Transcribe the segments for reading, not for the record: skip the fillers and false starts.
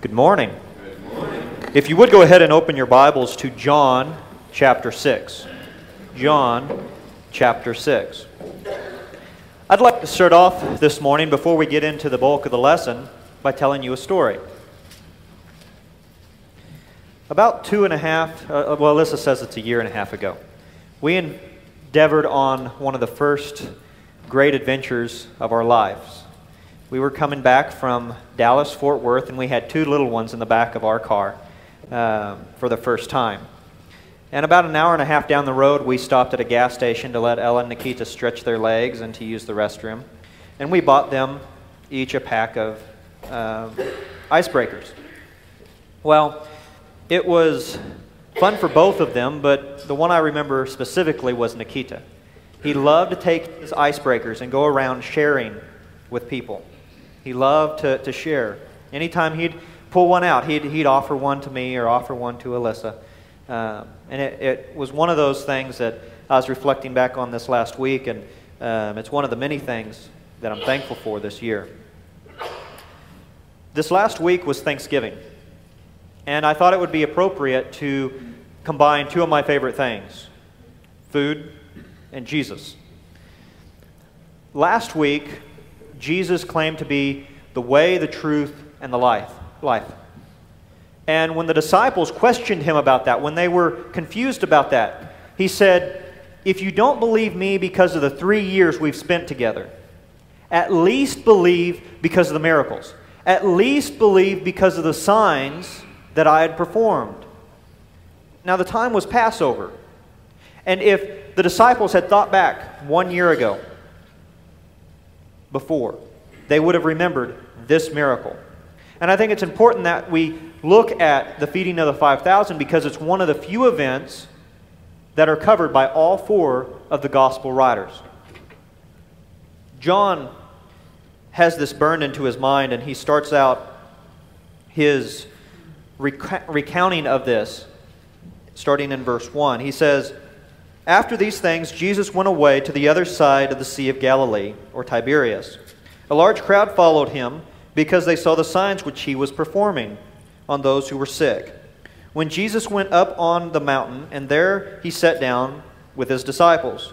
Good morning. If you would go ahead and open your Bibles to John chapter 6. John chapter 6. I'd like to start off this morning, before we get into the bulk of the lesson, by telling you a story. About Alyssa says it's a year and a half ago, we endeavored on one of the first great adventures of our lives. We were coming back from Dallas-Fort Worth, and we had two little ones in the back of our car for the first time. And about an hour and a half down the road, we stopped at a gas station to let Ella and Nikita stretch their legs and to use the restroom. And we bought them each a pack of icebreakers. Well, it was fun for both of them, but the one I remember specifically was Nikita. He loved to take his icebreakers and go around sharing with people. He loved to share. Anytime he'd pull one out, he'd offer one to me or offer one to Alyssa. And it was one of those things that I was reflecting back on this last week, and it's one of the many things that I'm thankful for this year. This last week was Thanksgiving, and I thought it would be appropriate to combine two of my favorite things, food and Jesus. Last week, Jesus claimed to be the way, the truth, and the life. And when the disciples questioned him about that, when they were confused about that, he said, if you don't believe me because of the 3 years we've spent together, at least believe because of the miracles. At least believe because of the signs that I had performed. Now the time was Passover. And if the disciples had thought back 1 year ago, before, they would have remembered this miracle. And I think it's important that we look at the feeding of the 5,000 because it's one of the few events that are covered by all four of the gospel writers. John has this burned into his mind, and he starts out his recounting of this starting in verse 1. He says, after these things, Jesus went away to the other side of the Sea of Galilee, or Tiberias. A large crowd followed him because they saw the signs which he was performing on those who were sick. When Jesus went up on the mountain, and there he sat down with his disciples.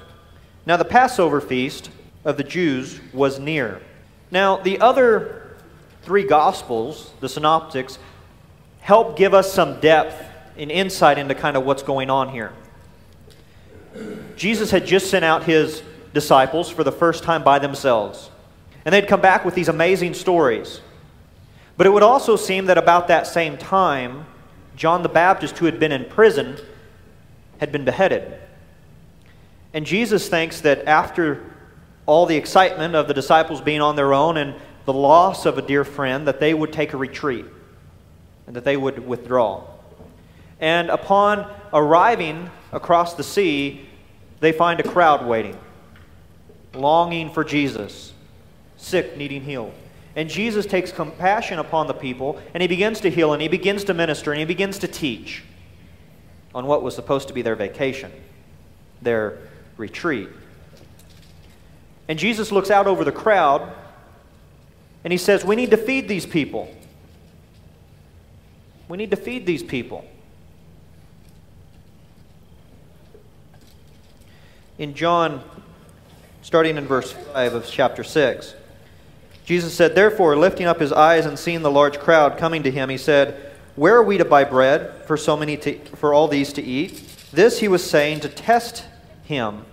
Now the Passover feast of the Jews was near. Now the other three Gospels, the Synoptics, help give us some depth and insight into kind of what's going on here. Jesus had just sent out his disciples for the first time by themselves. And they'd come back with these amazing stories. But it would also seem that about that same time, John the Baptist, who had been in prison, had been beheaded. And Jesus thinks that after all the excitement of the disciples being on their own and the loss of a dear friend, that they would take a retreat and that they would withdraw. And upon arriving across the sea, they find a crowd waiting, longing for Jesus, sick, needing healed. And Jesus takes compassion upon the people, and he begins to heal, and he begins to minister, and he begins to teach on what was supposed to be their vacation, their retreat. And Jesus looks out over the crowd, and he says, we need to feed these people. We need to feed these people. In John, starting in verse 5 of chapter 6, Jesus said, therefore, lifting up his eyes and seeing the large crowd coming to him, he said, where are we to buy bread for all these to eat? This he was saying to test him,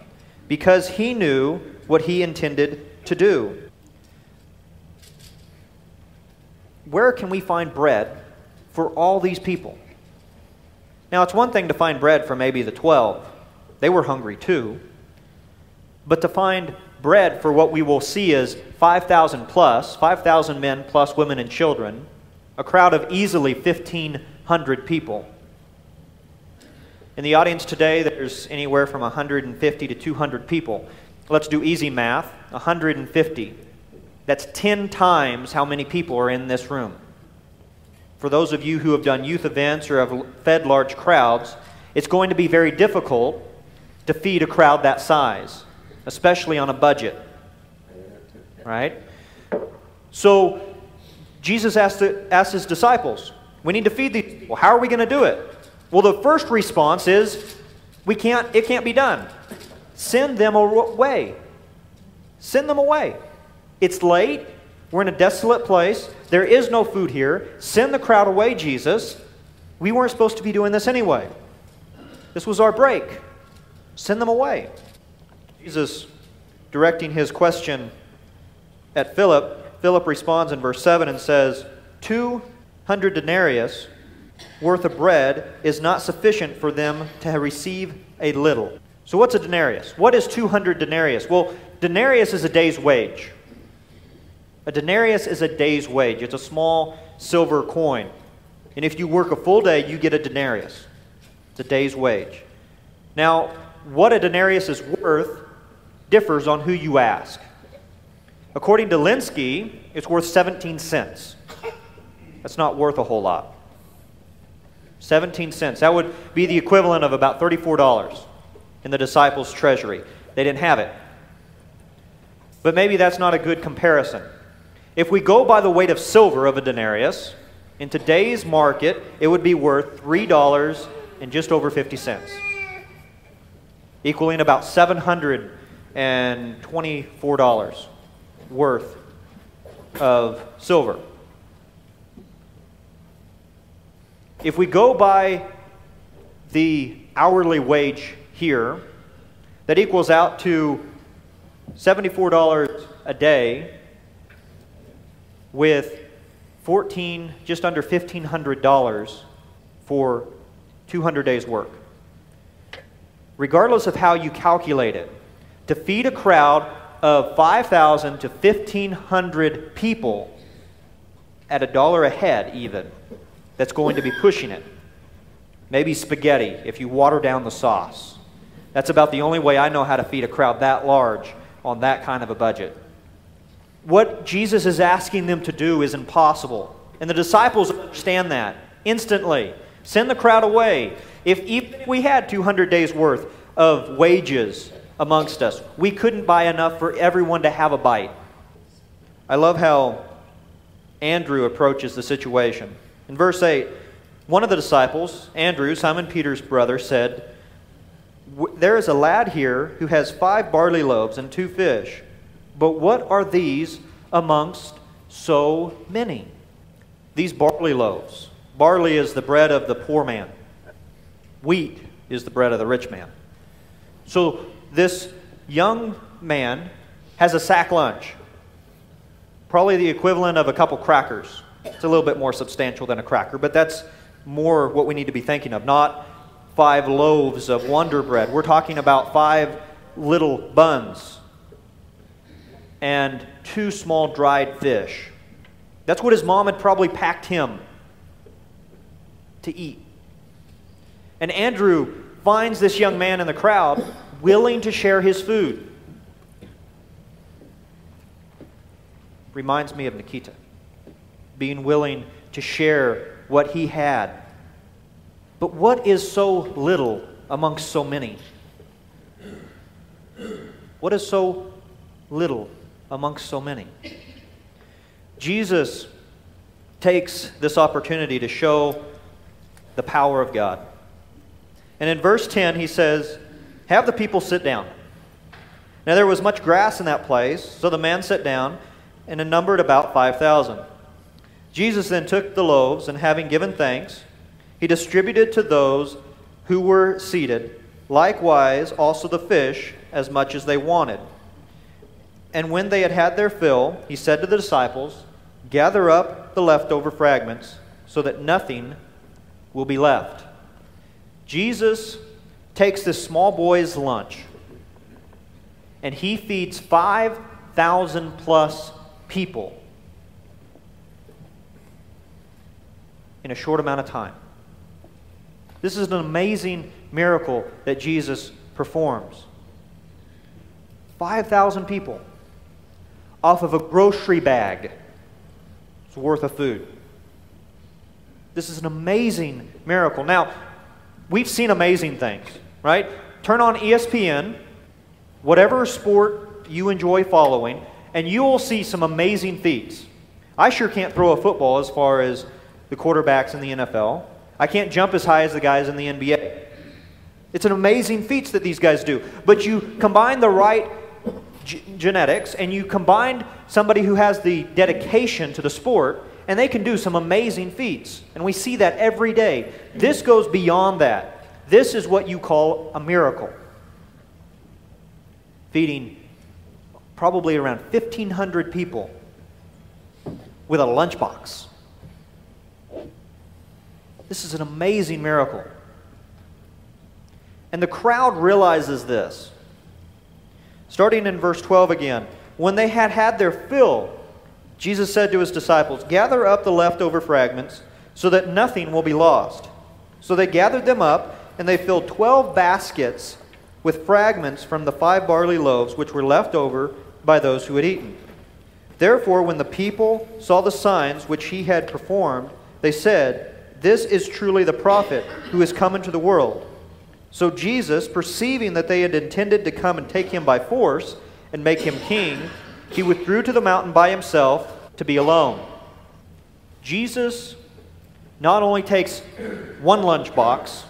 because he knew what he intended to do. Where can we find bread for all these people? Now, it's one thing to find bread for maybe the 12. They were hungry too. But to find bread for what we will see as 5,000 plus, 5,000 men plus women and children, a crowd of easily 1,500 people. In the audience today, there's anywhere from 150 to 200 people. Let's do easy math. 150. That's 10 times how many people are in this room. For those of you who have done youth events or have fed large crowds, it's going to be very difficult to feed a crowd that size, especially on a budget, right? So Jesus asked his disciples, we need to feed these people. How are we going to do it? Well, the first response is, it can't be done. Send them away. Send them away. It's late. We're in a desolate place. There is no food here. Send the crowd away, Jesus. We weren't supposed to be doing this anyway. This was our break. Send them away. Jesus, directing his question at Philip responds in verse 7 and says, 200 denarius worth of bread is not sufficient for them to receive a little. So what's a denarius? What is 200 denarius? Well, denarius is a day's wage. A denarius is a day's wage. It's a small silver coin. And if you work a full day, you get a denarius. It's a day's wage. Now, what a denarius is worth differs on who you ask. According to Linsky, it's worth 17 cents. That's not worth a whole lot. 17 cents. That would be the equivalent of about $34 in the disciples' treasury. They didn't have it. But maybe that's not a good comparison. If we go by the weight of silver of a denarius, in today's market, it would be worth $3 and just over 50 cents, equaling about $724 worth of silver. If we go by the hourly wage here, that equals out to $74 a day with just under $1,500 for 200 days' work. Regardless of how you calculate it, to feed a crowd of 5,000 to 1,500 people at $1 a head even, that's going to be pushing it. Maybe spaghetti if you water down the sauce. That's about the only way I know how to feed a crowd that large on that kind of a budget. What Jesus is asking them to do is impossible. And the disciples understand that instantly. Send the crowd away. Even if we had 200 days worth of wages amongst us, we couldn't buy enough for everyone to have a bite. I love how Andrew approaches the situation. In verse 8, one of the disciples, Andrew, Simon Peter's brother, said, "There is a lad here who has 5 barley loaves and 2 fish. But what are these amongst so many?" These barley loaves. Barley is the bread of the poor man. Wheat is the bread of the rich man. So this young man has a sack lunch. Probably the equivalent of a couple crackers. It's a little bit more substantial than a cracker, but that's more what we need to be thinking of. Not 5 loaves of Wonder Bread. We're talking about 5 little buns and 2 small dried fish. That's what his mom had probably packed him to eat. And Andrew finds this young man in the crowd willing to share his food. Reminds me of Nikita, being willing to share what he had. But what is so little amongst so many? What is so little amongst so many? Jesus takes this opportunity to show the power of God. And in verse 10 he says, "Have the people sit down." Now there was much grass in that place, so the man sat down, and it numbered about 5,000. Jesus then took the loaves, and having given thanks, he distributed to those who were seated, likewise also the fish, as much as they wanted. And when they had had their fill, he said to the disciples, "Gather up the leftover fragments, so that nothing will be left." Jesus takes this small boy's lunch, and he feeds 5,000 plus people in a short amount of time. This is an amazing miracle that Jesus performs. 5,000 people off of a grocery bag worth of food. This is an amazing miracle. Now, we've seen amazing things, right? Turn on ESPN, whatever sport you enjoy following, and you will see some amazing feats. I sure can't throw a football as far as the quarterbacks in the NFL. I can't jump as high as the guys in the NBA. It's an amazing feats that these guys do. But you combine the right genetics and you combine somebody who has the dedication to the sport, and they can do some amazing feats. And we see that every day. This goes beyond that. This is what you call a miracle. Feeding probably around 1,500 people with a lunchbox. This is an amazing miracle. And the crowd realizes this. Starting in verse 12 again. When they had had their fill, Jesus said to his disciples, "Gather up the leftover fragments so that nothing will be lost." So they gathered them up, and they filled 12 baskets with fragments from the 5 barley loaves which were left over by those who had eaten. Therefore, when the people saw the signs which he had performed, they said, "This is truly the prophet who is come into the world." So Jesus, perceiving that they had intended to come and take him by force and make him king, he withdrew to the mountain by himself to be alone. Jesus not only takes one lunchbox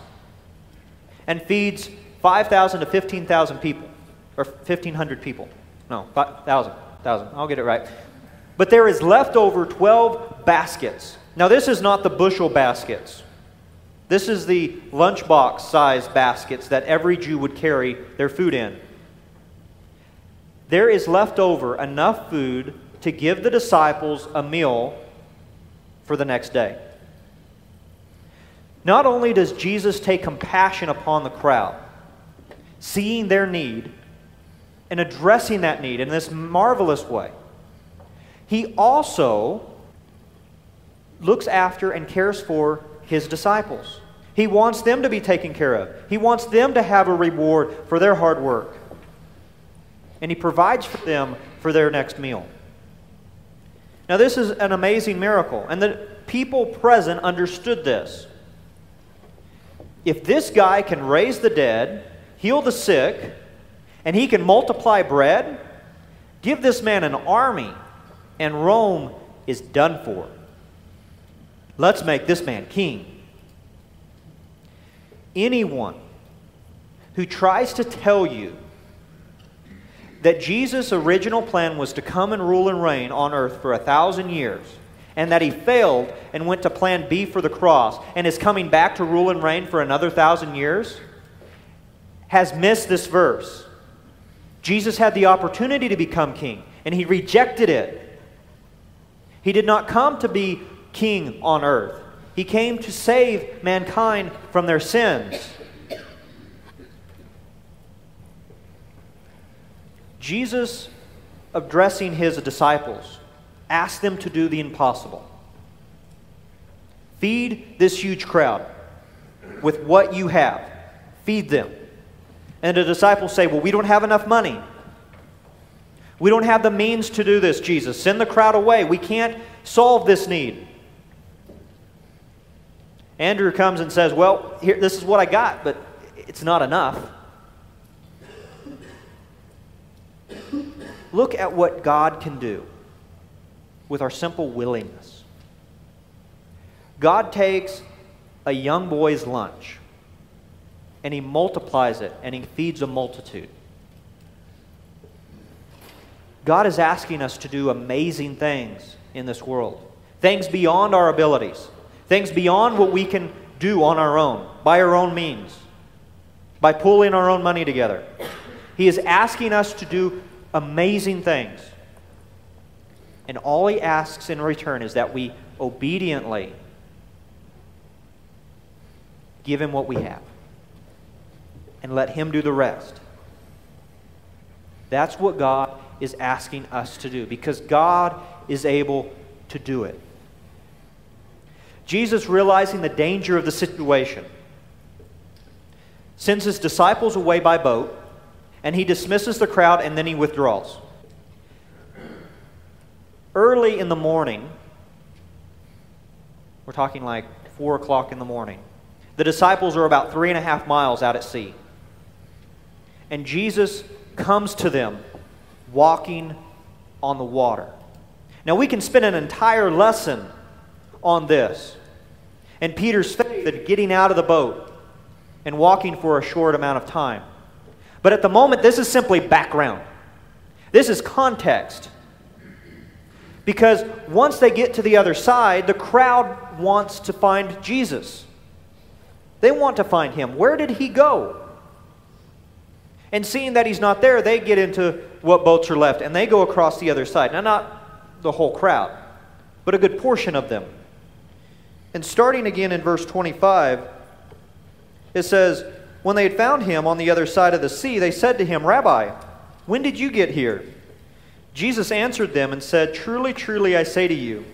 and feeds 5,000 to 15,000 people, or 1,500 people. No, 1,000. I'll get it right. But there is left over 12 baskets. Now this is not the bushel baskets. This is the lunchbox size baskets that every Jew would carry their food in. There is left over enough food to give the disciples a meal for the next day. Not only does Jesus take compassion upon the crowd, seeing their need and addressing that need in this marvelous way, he also looks after and cares for his disciples. He wants them to be taken care of. He wants them to have a reward for their hard work. And he provides for them for their next meal. Now this is an amazing miracle, and the people present understood this. If this guy can raise the dead, heal the sick, and he can multiply bread, give this man an army, and Rome is done for. Let's make this man king. Anyone who tries to tell you that Jesus' original plan was to come and rule and reign on earth for 1,000 years, and that he failed and went to plan B for the cross, and is coming back to rule and reign for another 1,000 years, has missed this verse. Jesus had the opportunity to become king, and he rejected it. He did not come to be king on earth. He came to save mankind from their sins. Jesus, addressing his disciples, asked them to do the impossible. Feed this huge crowd with what you have. Feed them. And the disciples say, "Well, we don't have enough money. We don't have the means to do this, Jesus. Send the crowd away. We can't solve this need." Andrew comes and says, "Well, here, this is what I got, but it's not enough." Look at what God can do with our simple willingness. God takes a young boy's lunch and he multiplies it and he feeds a multitude. God is asking us to do amazing things in this world. Things beyond our abilities. Things beyond what we can do on our own, by our own means, by pulling our own money together. He is asking us to do amazing things. And all he asks in return is that we obediently give him what we have and let him do the rest. That's what God is asking us to do, because God is able to do it. Jesus, realizing the danger of the situation, sends his disciples away by boat, and he dismisses the crowd, and then he withdraws. Early in the morning, we're talking like 4 o'clock in the morning, the disciples are about 3.5 miles out at sea. And Jesus comes to them walking on the water. Now we can spend an entire lesson on this and Peter's faith at getting out of the boat and walking for a short amount of time. But at the moment, this is simply background. This is context. Because once they get to the other side, the crowd wants to find Jesus. They want to find him. Where did he go? And seeing that he's not there, they get into what boats are left, and they go across the other side. Now, not the whole crowd, but a good portion of them. And starting again in verse 25, it says, when they had found him on the other side of the sea, they said to him, Rabbi, when did you get here? Jesus answered them and said, Truly, truly, I say to you,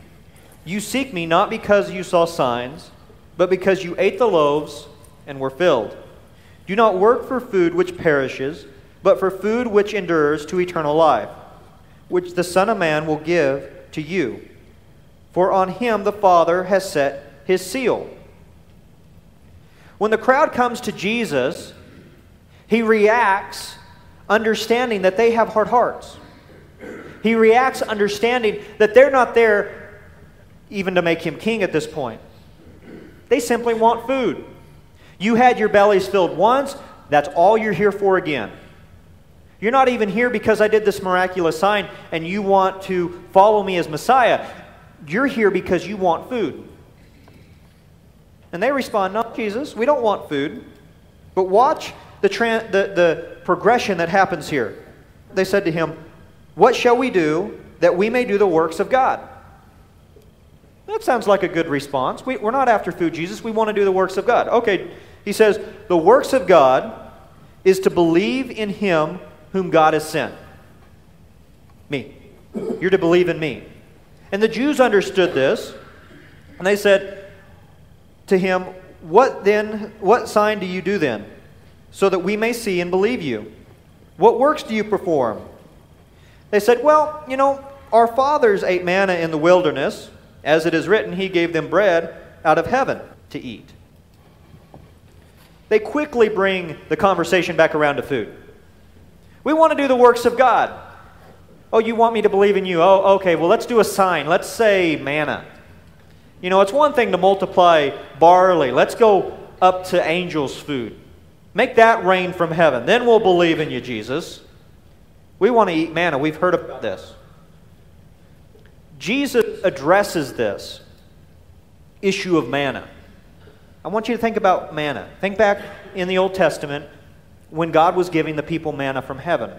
you seek me not because you saw signs, but because you ate the loaves and were filled. Do not work for food which perishes, but for food which endures to eternal life, which the Son of Man will give to you. For on him the Father has set his seal. When the crowd comes to Jesus, he reacts understanding that they have hard hearts. He reacts understanding that they're not there even to make him king at this point. They simply want food. You had your bellies filled once, that's all you're here for again. You're not even here because I did this miraculous sign and you want to follow me as Messiah. You're here because you want food. And they respond, no, Jesus, we don't want food. But watch the progression that happens here. They said to him, what shall we do that we may do the works of God? That sounds like a good response. We're not after food, Jesus. We want to do the works of God. Okay, he says, the works of God is to believe in him whom God has sent. Me. You're to believe in me. And the Jews understood this, and they said to him, what sign do you do then, so that we may see and believe you? What works do you perform? They said, well, you know, our fathers ate manna in the wilderness. As it is written, he gave them bread out of heaven to eat. They quickly bring the conversation back around to food. We want to do the works of God. Oh, you want me to believe in you? Oh, okay, well, let's do a sign. Let's say manna. You know, it's one thing to multiply barley. Let's go up to angels' food. Make that rain from heaven. Then we'll believe in you, Jesus. We want to eat manna. We've heard about this. Jesus addresses this issue of manna. I want you to think about manna. Think back in the Old Testament when God was giving the people manna from heaven.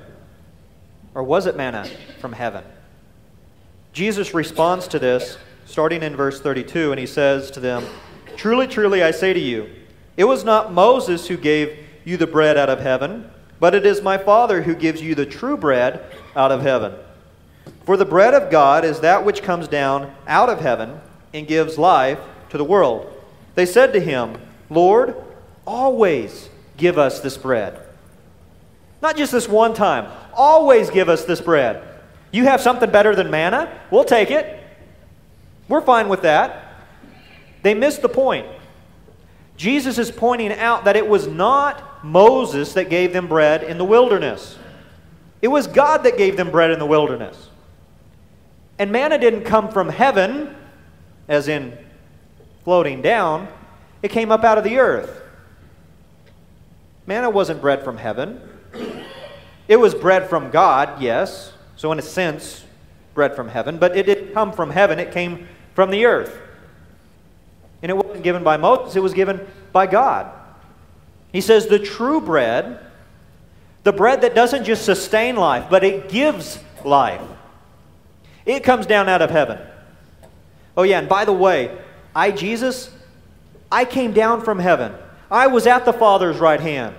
Or was it manna from heaven? Jesus responds to this starting in verse 32, and he says to them, Truly, truly, I say to you, it was not Moses who gave you the bread out of heaven, but it is my Father who gives you the true bread out of heaven. For the bread of God is that which comes down out of heaven and gives life to the world. They said to him, Lord, always give us this bread. Not just this one time. Always give us this bread. You have something better than manna? We'll take it. We're fine with that. They missed the point. Jesus is pointing out that it was not Moses that gave them bread in the wilderness. It was God that gave them bread in the wilderness. And manna didn't come from heaven, as in floating down. It came up out of the earth. Manna wasn't bread from heaven. It was bread from God, yes. So in a sense, bread from heaven. But it didn't come from heaven. It came from the earth. And it wasn't given by Moses. It was given by God. He says the true bread, the bread that doesn't just sustain life, but it gives life. It comes down out of heaven. Oh yeah, and by the way, Jesus, I came down from heaven. I was at the Father's right hand.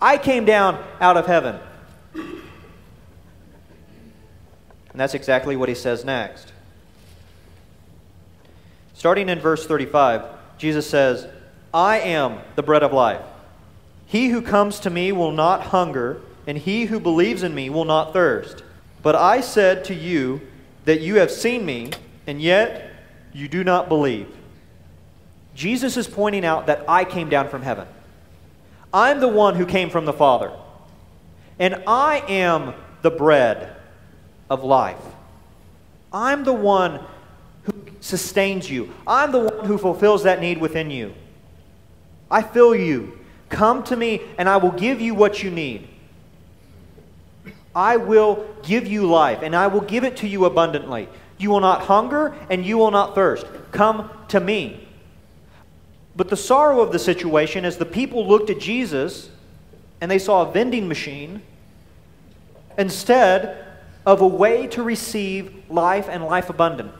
I came down out of heaven. And that's exactly what he says next. Starting in verse 35, Jesus says, I am the bread of life. He who comes to me will not hunger, and he who believes in me will not thirst. But I said to you that you have seen me, and yet you do not believe. Jesus is pointing out that I came down from heaven. I'm the one who came from the Father. And I am the bread of life. I'm the one who sustains you. I'm the one who fulfills that need within you. I fill you. Come to me and I will give you what you need. I will give you life and I will give it to you abundantly. You will not hunger and you will not thirst. Come to me. But the sorrow of the situation is the people looked at Jesus and they saw a vending machine instead of a way to receive life and life abundant.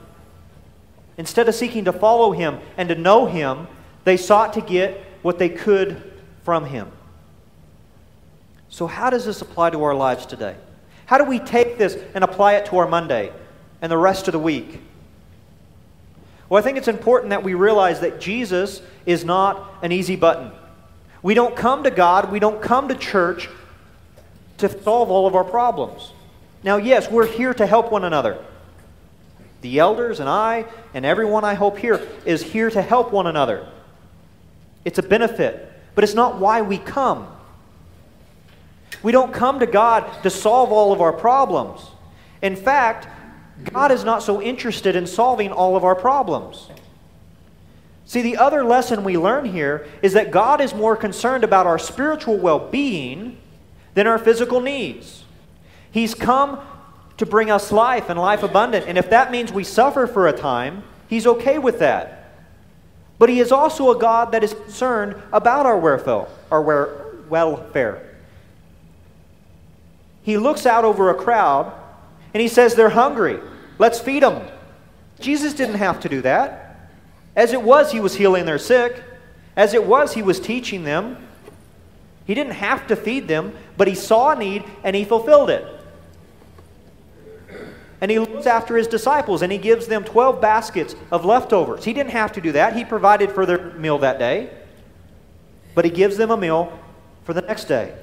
Instead of seeking to follow Him and to know Him, they sought to get what they could from Him. So how does this apply to our lives today? How do we take this and apply it to our Monday and the rest of the week? Well, I think it's important that we realize that Jesus is not an easy button. We don't come to God, we don't come to church to solve all of our problems. Now, yes, we're here to help one another. The elders and I and everyone I hope here is here to help one another. It's a benefit, but it's not why we come. We don't come to God to solve all of our problems. In fact, God is not so interested in solving all of our problems. See, the other lesson we learn here is that God is more concerned about our spiritual well-being than our physical needs. He's come to bring us life and life abundant, and if that means we suffer for a time, He's okay with that. But He is also a God that is concerned about our welfare. He looks out over a crowd and He says, they're hungry. Let's feed them. Jesus didn't have to do that. As it was, He was healing their sick. As it was, He was teaching them. He didn't have to feed them, but He saw a need and He fulfilled it. And He looks after His disciples and He gives them 12 baskets of leftovers. He didn't have to do that. He provided for their meal that day. But He gives them a meal for the next day.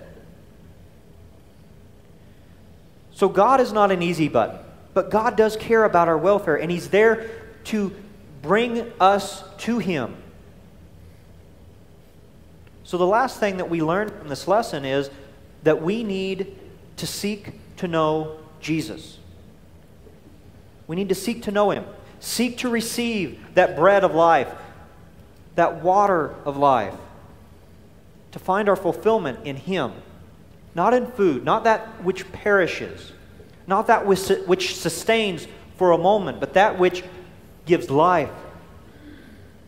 So God is not an easy button, but God does care about our welfare, and He's there to bring us to Him. So the last thing that we learn from this lesson is that we need to seek to know Jesus. We need to seek to know Him. Seek to receive that bread of life, that water of life, to find our fulfillment in Him. Not in food, not that which perishes, not that which sustains for a moment, but that which gives life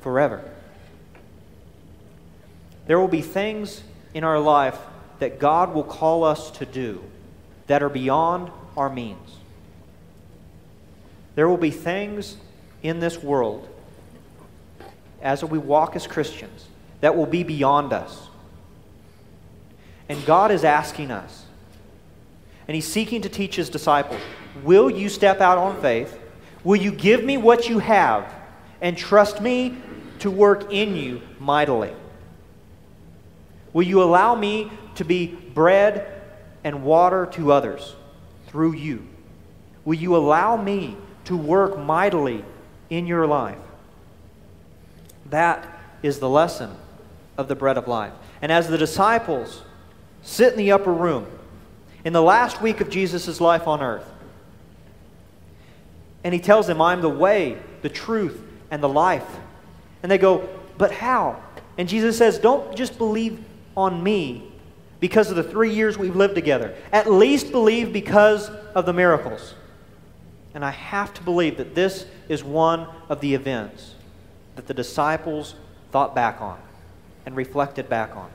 forever. There will be things in our life that God will call us to do that are beyond our means. There will be things in this world, as we walk as Christians, that will be beyond us. And God is asking us, and He's seeking to teach His disciples, will you step out on faith? Will you give me what you have and trust me to work in you mightily? Will you allow me to be bread and water to others through you? Will you allow me to work mightily in your life? That is the lesson of the bread of life. And as the disciples sit in the upper room in the last week of Jesus' life on earth, and He tells them, I'm the way, the truth, and the life. And they go, but how? And Jesus says, don't just believe on me because of the 3 years we've lived together. At least believe because of the miracles. And I have to believe that this is one of the events that the disciples thought back on and reflected back on.